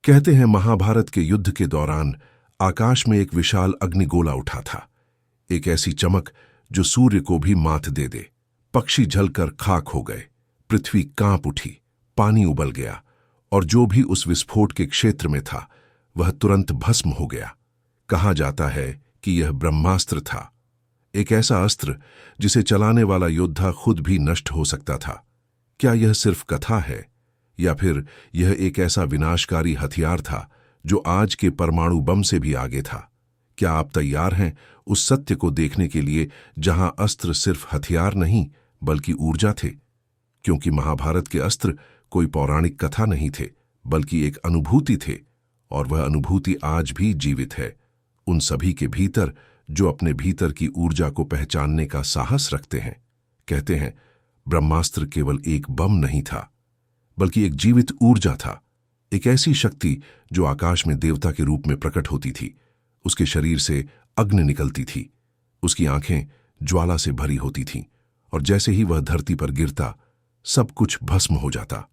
कहते हैं महाभारत के युद्ध के दौरान आकाश में एक विशाल अग्निगोला उठा था। एक ऐसी चमक जो सूर्य को भी मात दे दे। पक्षी जलकर खाक हो गए, पृथ्वी कांप उठी, पानी उबल गया और जो भी उस विस्फोट के क्षेत्र में था वह तुरंत भस्म हो गया। कहा जाता है कि यह ब्रह्मास्त्र था, एक ऐसा अस्त्र जिसे चलाने वाला योद्धा खुद भी नष्ट हो सकता था। क्या यह सिर्फ कथा है या फिर यह एक ऐसा विनाशकारी हथियार था जो आज के परमाणु बम से भी आगे था? क्या आप तैयार हैं उस सत्य को देखने के लिए जहां अस्त्र सिर्फ हथियार नहीं बल्कि ऊर्जा थे? क्योंकि महाभारत के अस्त्र कोई पौराणिक कथा नहीं थे बल्कि एक अनुभूति थे, और वह अनुभूति आज भी जीवित है उन सभी के भीतर जो अपने भीतर की ऊर्जा को पहचानने का साहस रखते हैं। कहते हैं ब्रह्मास्त्र केवल एक बम नहीं था बल्कि एक जीवित ऊर्जा था, एक ऐसी शक्ति जो आकाश में देवता के रूप में प्रकट होती थी। उसके शरीर से अग्नि निकलती थी, उसकी आंखें ज्वाला से भरी होती थीं और जैसे ही वह धरती पर गिरता सब कुछ भस्म हो जाता।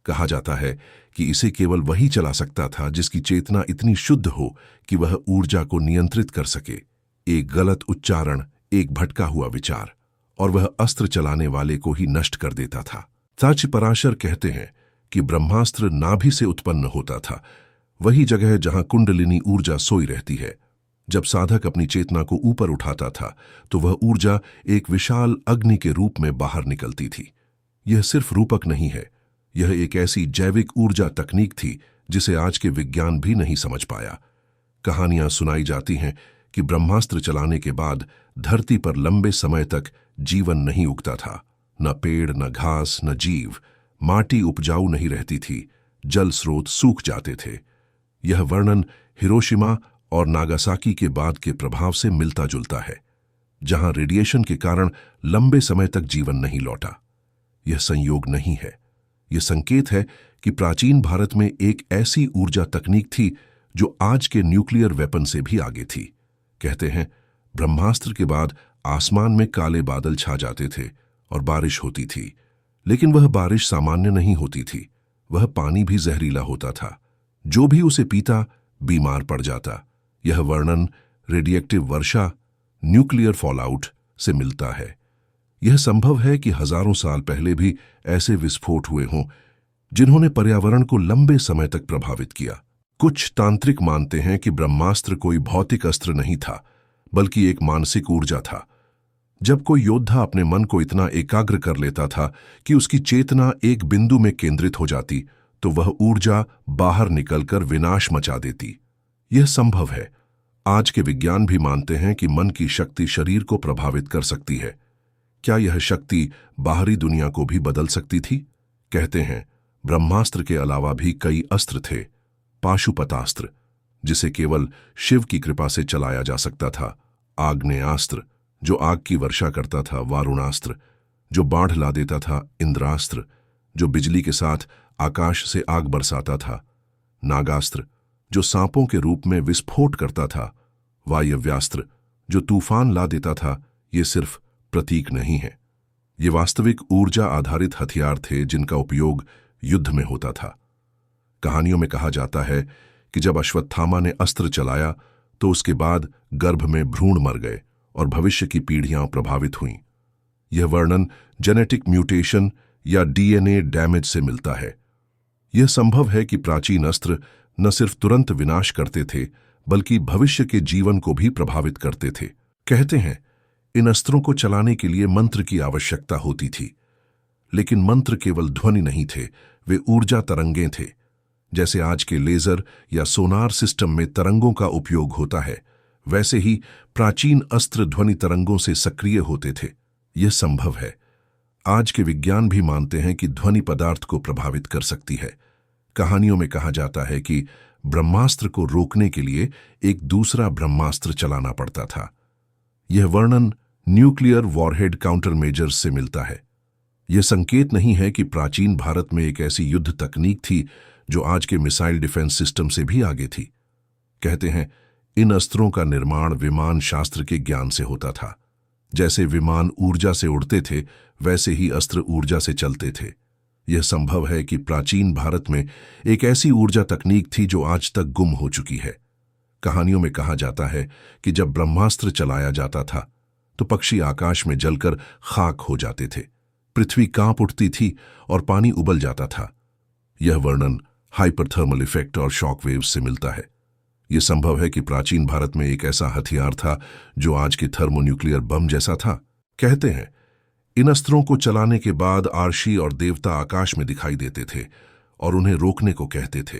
कहा जाता है कि इसे केवल वही चला सकता था जिसकी चेतना इतनी शुद्ध हो कि वह ऊर्जा को नियंत्रित कर सके। एक गलत उच्चारण, एक भटका हुआ विचार और वह अस्त्र चलाने वाले को ही नष्ट कर देता था। साची पराशर कहते हैं कि ब्रह्मास्त्र नाभि से उत्पन्न होता था, वही जगह जहां कुंडलिनी ऊर्जा सोई रहती है। जब साधक अपनी चेतना को ऊपर उठाता था तो वह ऊर्जा एक विशाल अग्नि के रूप में बाहर निकलती थी। यह सिर्फ रूपक नहीं है, यह एक ऐसी जैविक ऊर्जा तकनीक थी जिसे आज के विज्ञान भी नहीं समझ पाया। कहानियां सुनाई जाती हैं कि ब्रह्मास्त्र चलाने के बाद धरती पर लंबे समय तक जीवन नहीं उगता था। न पेड़, न घास, न जीव, माटी उपजाऊ नहीं रहती थी, जल स्रोत सूख जाते थे। यह वर्णन हिरोशिमा और नागासाकी के बाद के प्रभाव से मिलता जुलता है, जहां रेडिएशन के कारण लंबे समय तक जीवन नहीं लौटा। यह संयोग नहीं है, यह संकेत है कि प्राचीन भारत में एक ऐसी ऊर्जा तकनीक थी जो आज के न्यूक्लियर वेपन से भी आगे थी। कहते हैं ब्रह्मास्त्र के बाद आसमान में काले बादल छा जाते थे और बारिश होती थी, लेकिन वह बारिश सामान्य नहीं होती थी, वह पानी भी जहरीला होता था। जो भी उसे पीता बीमार पड़ जाता। यह वर्णन रेडिएक्टिव वर्षा, न्यूक्लियर फॉलआउट से मिलता है। यह संभव है कि हजारों साल पहले भी ऐसे विस्फोट हुए हों जिन्होंने पर्यावरण को लंबे समय तक प्रभावित किया। कुछ तांत्रिक मानते हैं कि ब्रह्मास्त्र कोई भौतिक अस्त्र नहीं था बल्कि एक मानसिक ऊर्जा था। जब कोई योद्धा अपने मन को इतना एकाग्र कर लेता था कि उसकी चेतना एक बिंदु में केंद्रित हो जाती तो वह ऊर्जा बाहर निकलकर विनाश मचा देती। यह संभव है। आज के विज्ञान भी मानते हैं कि मन की शक्ति शरीर को प्रभावित कर सकती है। क्या यह शक्ति बाहरी दुनिया को भी बदल सकती थी? कहते हैं ब्रह्मास्त्र के अलावा भी कई अस्त्र थे। पाशुपतास्त्र, जिसे केवल शिव की कृपा से चलाया जा सकता था। आग्नेयास्त्र, जो आग की वर्षा करता था। वारुणास्त्र, जो बाढ़ ला देता था। इंद्रास्त्र, जो बिजली के साथ आकाश से आग बरसाता था। नागास्त्र, जो सांपों के रूप में विस्फोट करता था। वायव्यास्त्र, जो तूफान ला देता था। ये सिर्फ प्रतीक नहीं है, ये वास्तविक ऊर्जा आधारित हथियार थे जिनका उपयोग युद्ध में होता था। कहानियों में कहा जाता है कि जब अश्वत्थामा ने अस्त्र चलाया तो उसके बाद गर्भ में भ्रूण मर गए और भविष्य की पीढ़ियां प्रभावित हुईं। यह वर्णन जेनेटिक म्यूटेशन या डीएनए डैमेज से मिलता है। यह संभव है कि प्राचीन अस्त्र न सिर्फ तुरंत विनाश करते थे बल्कि भविष्य के जीवन को भी प्रभावित करते थे। कहते हैं इन अस्त्रों को चलाने के लिए मंत्र की आवश्यकता होती थी, लेकिन मंत्र केवल ध्वनि नहीं थे, वे ऊर्जा तरंगें थे। जैसे आज के लेजर या सोनार सिस्टम में तरंगों का उपयोग होता है, वैसे ही प्राचीन अस्त्र ध्वनि तरंगों से सक्रिय होते थे। यह संभव है। आज के विज्ञान भी मानते हैं कि ध्वनि पदार्थ को प्रभावित कर सकती है। कहानियों में कहा जाता है कि ब्रह्मास्त्र को रोकने के लिए एक दूसरा ब्रह्मास्त्र चलाना पड़ता था। यह वर्णन न्यूक्लियर वॉरहेड काउंटर मेजर्स से मिलता है। यह संकेत नहीं है कि प्राचीन भारत में एक ऐसी युद्ध तकनीक थी जो आज के मिसाइल डिफेंस सिस्टम से भी आगे थी। कहते हैं इन अस्त्रों का निर्माण विमान शास्त्र के ज्ञान से होता था। जैसे विमान ऊर्जा से उड़ते थे वैसे ही अस्त्र ऊर्जा से चलते थे। यह संभव है कि प्राचीन भारत में एक ऐसी ऊर्जा तकनीक थी जो आज तक गुम हो चुकी है। कहानियों में कहा जाता है कि जब ब्रह्मास्त्र चलाया जाता था तो पक्षी आकाश में जलकर खाक हो जाते थे, पृथ्वी कांप उठती थी और पानी उबल जाता था। यह वर्णन हाइपरथर्मल इफेक्ट और शॉक वेव्स से मिलता है। यह संभव है कि प्राचीन भारत में एक ऐसा हथियार था जो आज के थर्मोन्यूक्लियर बम जैसा था। कहते हैं इन अस्त्रों को चलाने के बाद आर्षी और देवता आकाश में दिखाई देते थे और उन्हें रोकने को कहते थे।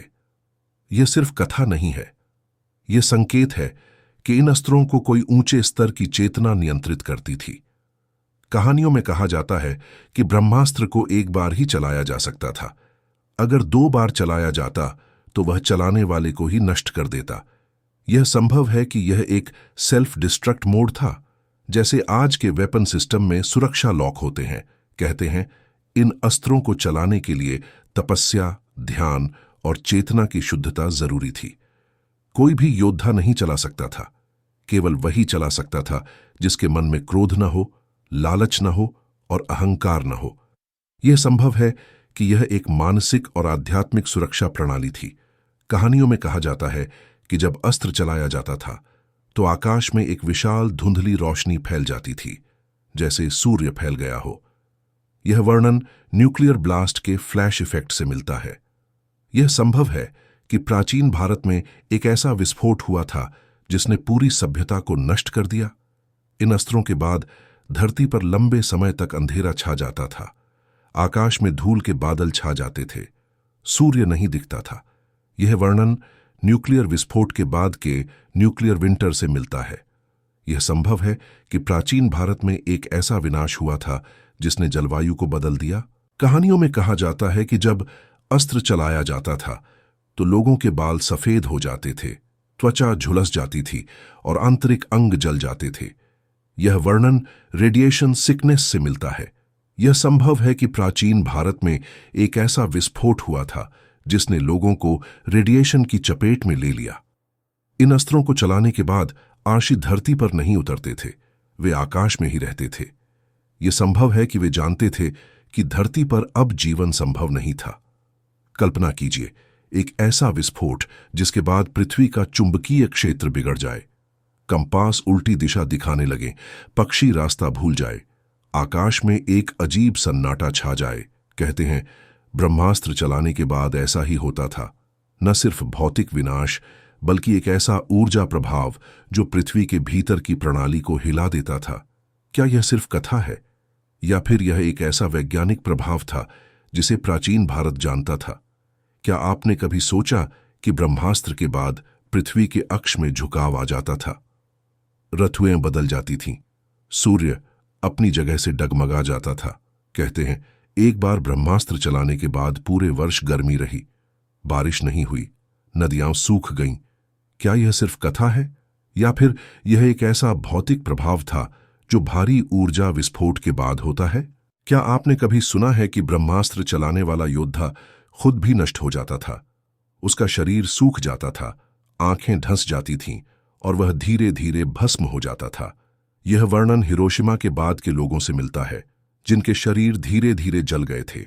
यह सिर्फ कथा नहीं है, यह संकेत है कि इन अस्त्रों को कोई ऊंचे स्तर की चेतना नियंत्रित करती थी। कहानियों में कहा जाता है कि ब्रह्मास्त्र को एक बार ही चलाया जा सकता था। अगर 2 बार चलाया जाता तो वह चलाने वाले को ही नष्ट कर देता। यह संभव है कि यह एक सेल्फ डिस्ट्रक्ट मोड था, जैसे आज के वेपन सिस्टम में सुरक्षा लॉक होते हैं। कहते हैं इन अस्त्रों को चलाने के लिए तपस्या, ध्यान और चेतना की शुद्धता जरूरी थी। कोई भी योद्धा नहीं चला सकता था, केवल वही चला सकता था जिसके मन में क्रोध न हो, लालच न हो और अहंकार न हो। यह संभव है कि यह एक मानसिक और आध्यात्मिक सुरक्षा प्रणाली थी। कहानियों में कहा जाता है कि जब अस्त्र चलाया जाता था तो आकाश में एक विशाल धुंधली रोशनी फैल जाती थी, जैसे सूर्य फैल गया हो। यह वर्णन न्यूक्लियर ब्लास्ट के फ्लैश इफेक्ट से मिलता है। यह संभव है कि प्राचीन भारत में एक ऐसा विस्फोट हुआ था जिसने पूरी सभ्यता को नष्ट कर दिया। इन अस्त्रों के बाद धरती पर लंबे समय तक अंधेरा छा जाता था, आकाश में धूल के बादल छा जाते थे, सूर्य नहीं दिखता था। यह वर्णन न्यूक्लियर विस्फोट के बाद के न्यूक्लियर विंटर से मिलता है। यह संभव है कि प्राचीन भारत में एक ऐसा विनाश हुआ था जिसने जलवायु को बदल दिया। कहानियों में कहा जाता है कि जब अस्त्र चलाया जाता था तो लोगों के बाल सफेद हो जाते थे, त्वचा झुलस जाती थी और आंतरिक अंग जल जाते थे। यह वर्णन रेडिएशन सिकनेस से मिलता है। यह संभव है कि प्राचीन भारत में एक ऐसा विस्फोट हुआ था जिसने लोगों को रेडिएशन की चपेट में ले लिया। इन अस्त्रों को चलाने के बाद आर्षी धरती पर नहीं उतरते थे, वे आकाश में ही रहते थे। यह संभव है कि वे जानते थे कि धरती पर अब जीवन संभव नहीं था। कल्पना कीजिए एक ऐसा विस्फोट जिसके बाद पृथ्वी का चुंबकीय क्षेत्र बिगड़ जाए, कंपास उल्टी दिशा दिखाने लगे, पक्षी रास्ता भूल जाए, आकाश में एक अजीब सन्नाटा छा जाए। कहते हैं ब्रह्मास्त्र चलाने के बाद ऐसा ही होता था। न सिर्फ भौतिक विनाश बल्कि एक ऐसा ऊर्जा प्रभाव जो पृथ्वी के भीतर की प्रणाली को हिला देता था। क्या यह सिर्फ कथा है या फिर यह एक ऐसा वैज्ञानिक प्रभाव था जिसे प्राचीन भारत जानता था? क्या आपने कभी सोचा कि ब्रह्मास्त्र के बाद पृथ्वी के अक्ष में झुकाव आ जाता था, ऋतुएं बदल जाती थीं, सूर्य अपनी जगह से डगमगा जाता था? कहते हैं एक बार ब्रह्मास्त्र चलाने के बाद पूरे वर्ष गर्मी रही, बारिश नहीं हुई, नदियां सूख गईं। क्या यह सिर्फ कथा है या फिर यह एक ऐसा भौतिक प्रभाव था जो भारी ऊर्जा विस्फोट के बाद होता है? क्या आपने कभी सुना है कि ब्रह्मास्त्र चलाने वाला योद्धा खुद भी नष्ट हो जाता था? उसका शरीर सूख जाता था, आंखें धंस जाती थीं और वह धीरे धीरे भस्म हो जाता था। यह वर्णन हिरोशिमा के बाद के लोगों से मिलता है, जिनके शरीर धीरे धीरे जल गए थे।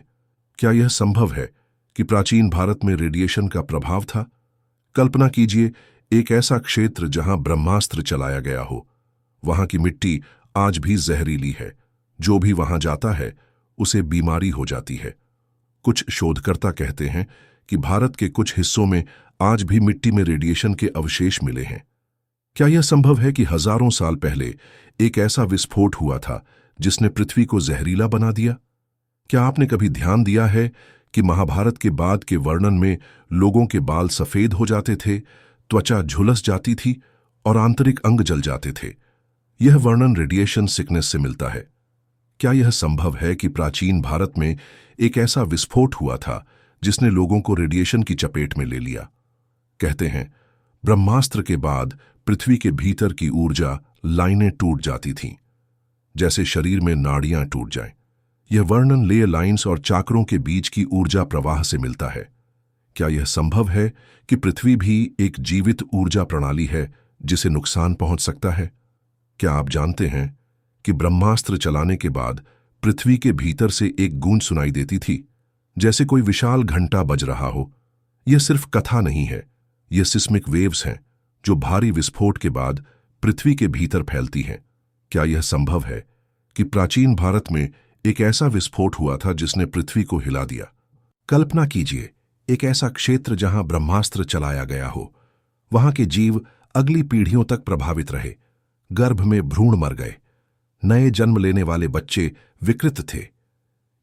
क्या यह संभव है कि प्राचीन भारत में रेडिएशन का प्रभाव था? कल्पना कीजिए एक ऐसा क्षेत्र जहां ब्रह्मास्त्र चलाया गया हो। वहां की मिट्टी आज भी जहरीली है, जो भी वहां जाता है उसे बीमारी हो जाती है। कुछ शोधकर्ता कहते हैं कि भारत के कुछ हिस्सों में आज भी मिट्टी में रेडिएशन के अवशेष मिले हैं। क्या यह संभव है कि हजारों साल पहले एक ऐसा विस्फोट हुआ था जिसने पृथ्वी को जहरीला बना दिया? क्या आपने कभी ध्यान दिया है कि महाभारत के बाद के वर्णन में लोगों के बाल सफेद हो जाते थे, त्वचा झुलस जाती थी और आंतरिक अंग जल जाते थे? यह वर्णन रेडिएशन सिकनेस से मिलता है। क्या यह संभव है कि प्राचीन भारत में एक ऐसा विस्फोट हुआ था जिसने लोगों को रेडिएशन की चपेट में ले लिया? कहते हैं ब्रह्मास्त्र के बाद पृथ्वी के भीतर की ऊर्जा लाइनें टूट जाती थीं, जैसे शरीर में नाड़ियां टूट जाएं। यह वर्णन लेयर लाइंस और चाकरों के बीच की ऊर्जा प्रवाह से मिलता है। क्या यह संभव है कि पृथ्वी भी एक जीवित ऊर्जा प्रणाली है जिसे नुकसान पहुंच सकता है? क्या आप जानते हैं कि ब्रह्मास्त्र चलाने के बाद पृथ्वी के भीतर से एक गूंज सुनाई देती थी? जैसे कोई विशाल घंटा बज रहा हो। यह सिर्फ कथा नहीं है, ये सिस्मिक वेव्स हैं जो भारी विस्फोट के बाद पृथ्वी के भीतर फैलती हैं। क्या यह संभव है कि प्राचीन भारत में एक ऐसा विस्फोट हुआ था जिसने पृथ्वी को हिला दिया? कल्पना कीजिए, एक ऐसा क्षेत्र जहां ब्रह्मास्त्र चलाया गया हो। वहां के जीव अगली पीढ़ियों तक प्रभावित रहे। गर्भ में भ्रूण मर गए, नए जन्म लेने वाले बच्चे विकृत थे।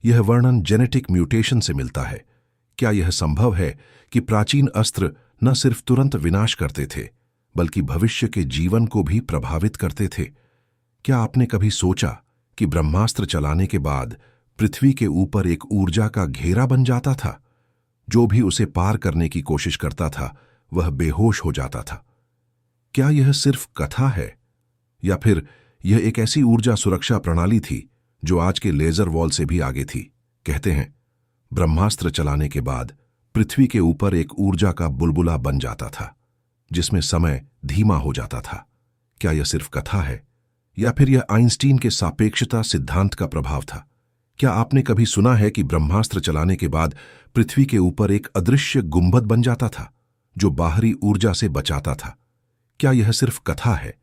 यह वर्णन जेनेटिक म्यूटेशन से मिलता है। क्या यह संभव है कि प्राचीन अस्त्र न सिर्फ तुरंत विनाश करते थे, बल्कि भविष्य के जीवन को भी प्रभावित करते थे? क्या आपने कभी सोचा कि ब्रह्मास्त्र चलाने के बाद पृथ्वी के ऊपर एक ऊर्जा का घेरा बन जाता था? जो भी उसे पार करने की कोशिश करता था वह बेहोश हो जाता था। क्या यह सिर्फ कथा है, या फिर यह एक ऐसी ऊर्जा सुरक्षा प्रणाली थी जो आज के लेजर वॉल से भी आगे थी? कहते हैं ब्रह्मास्त्र चलाने के बाद पृथ्वी के ऊपर एक ऊर्जा का बुलबुला बन जाता था, जिसमें समय धीमा हो जाता था। क्या यह सिर्फ कथा है, या फिर यह आइंस्टीन के सापेक्षता सिद्धांत का प्रभाव था? क्या आपने कभी सुना है कि ब्रह्मास्त्र चलाने के बाद पृथ्वी के ऊपर एक अदृश्य गुंबद बन जाता था जो बाहरी ऊर्जा से बचाता था? क्या यह सिर्फ कथा है,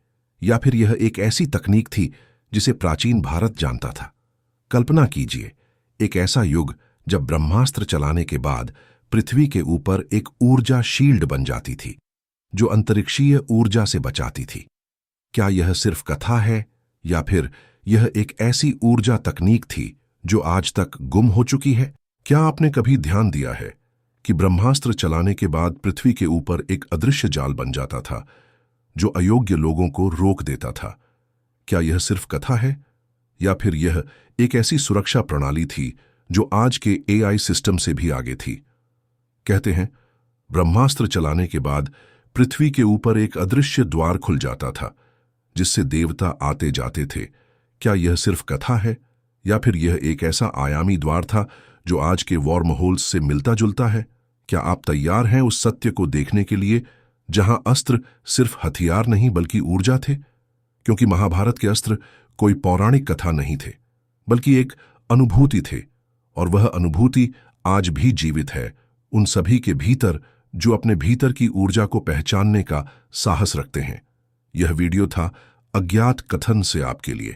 या फिर यह एक ऐसी तकनीक थी जिसे प्राचीन भारत जानता था? कल्पना कीजिए, एक ऐसा युग जब ब्रह्मास्त्र चलाने के बाद पृथ्वी के ऊपर एक ऊर्जा शील्ड बन जाती थी जो अंतरिक्षीय ऊर्जा से बचाती थी। क्या यह सिर्फ कथा है, या फिर यह एक ऐसी ऊर्जा तकनीक थी जो आज तक गुम हो चुकी है? क्या आपने कभी ध्यान दिया है कि ब्रह्मास्त्र चलाने के बाद पृथ्वी के ऊपर एक अदृश्य जाल बन जाता था जो अयोग्य लोगों को रोक देता था? क्या यह सिर्फ कथा है, या फिर यह एक ऐसी सुरक्षा प्रणाली थी जो आज के एआई सिस्टम से भी आगे थी? कहते हैं ब्रह्मास्त्र चलाने के बाद पृथ्वी के ऊपर एक अदृश्य द्वार खुल जाता था जिससे देवता आते जाते थे। क्या यह सिर्फ कथा है, या फिर यह एक ऐसा आयामी द्वार था जो आज के वॉर्म होल्स से मिलता जुलता है? क्या आप तैयार हैं उस सत्य को देखने के लिए जहां अस्त्र सिर्फ हथियार नहीं बल्कि ऊर्जा थे? क्योंकि महाभारत के अस्त्र कोई पौराणिक कथा नहीं थे, बल्कि एक अनुभूति थे, और वह अनुभूति आज भी जीवित है उन सभी के भीतर जो अपने भीतर की ऊर्जा को पहचानने का साहस रखते हैं। यह वीडियो था अज्ञात कथन से आपके लिए।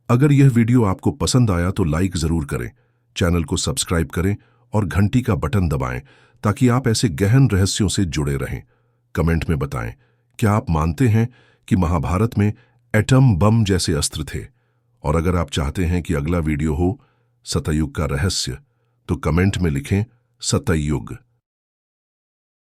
अगर यह वीडियो आपको पसंद आया तो लाइक जरूर करें, चैनल को सब्सक्राइब करें और घंटी का बटन दबाएं ताकि आप ऐसे गहन रहस्यों से जुड़े रहें। कमेंट में बताएं, क्या आप मानते हैं कि महाभारत में एटम बम जैसे अस्त्र थे? और अगर आप चाहते हैं कि अगला वीडियो हो सतयुग का रहस्य, तो कमेंट में लिखें सतयुग।